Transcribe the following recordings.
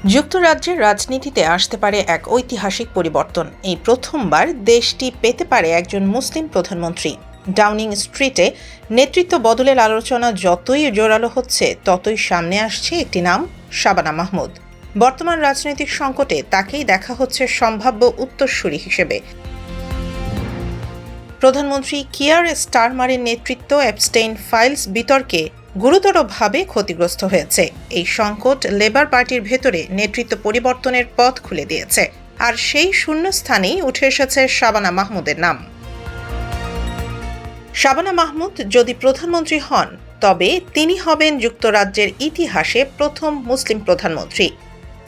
যুক্তরাজ্যের রাজনীতিতে আসতে পারে এক ঐতিহাসিক পরিবর্তন। এই প্রথমবার দেশটি পেতে পারে একজন মুসলিম প্রধানমন্ত্রী। ডাউনিং স্ট্রিটে নেতৃত্ব বদলের আলোচনা যতই জোরালো হচ্ছে, ততই সামনে আসছে একটি নাম, শাবানা মাহমুদ। বর্তমান রাজনৈতিক সংকটে তাকেই দেখা হচ্ছে সম্ভাব্য উত্তরসূরি হিসেবে। প্রধানমন্ত্রী কিয়ার স্টারমারের নেতৃত্ব অ্যাবস্টেইন ফাইলস বিতর্কে গুরুতরভাবে ক্ষতিগ্রস্ত হয়েছে। এই সংকট লেবার পার্টির ভেতরে নেতৃত্ব পরিবর্তনের পথ খুলে দিয়েছে, আর সেই শূন্যস্থানেই উঠে এসেছে শাবানা মাহমুদের নাম। শাবানা মাহমুদ যদি প্রধানমন্ত্রী হন, তবে তিনি হবেন যুক্তরাজ্যের ইতিহাসে প্রথম মুসলিম প্রধানমন্ত্রী।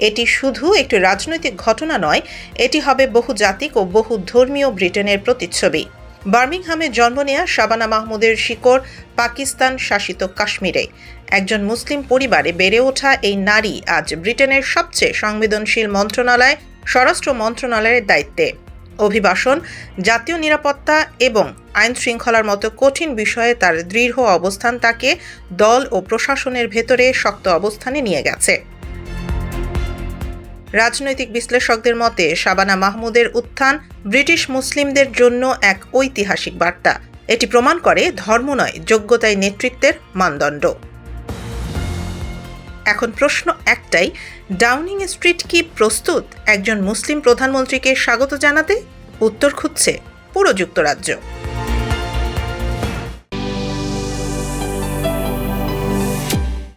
এটি শুধু একটি রাজনৈতিক ঘটনা নয়, এটি হবে বহুজাতিক ও বহু ধর্মীয় ব্রিটেনের প্রতিচ্ছবি। বার্মিংহামে জন্ম নেয়া শাবানা মাহমুদের শিকড় পাকিস্তান শাসিত কাশ্মীরে। একজন মুসলিম পরিবারে বেড়ে ওঠা এই নারী আজ ব্রিটেনের সবচেয়ে সংবেদনশীল মন্ত্রণালয়, স্বরাষ্ট্র মন্ত্রণালয়ের দায়িত্বে। অভিবাসন, জাতীয় নিরাপত্তা এবং আইন শৃঙ্খলার মতো কঠিন বিষয়ে তার দৃঢ় অবস্থান তাকে দল ও প্রশাসনের ভেতরে শক্ত অবস্থানে নিয়ে গেছে। রাজনৈতিক বিশ্লেষকদের মতে শাবানা মাহমুদের উত্থান ব্রিটিশ মুসলিমদের জন্য এক ঐতিহাসিক বার্তা। এটি প্রমাণ করে ধর্ম নয়, যোগ্যতাই নেতৃত্বের মানদণ্ড। এখন প্রশ্ন একটাই, ডাউনিং স্ট্রিট কি প্রস্তুত একজন মুসলিম প্রধানমন্ত্রীকে স্বাগত জানাতে? উত্তর খুঁজছে পুরো যুক্তরাজ্য।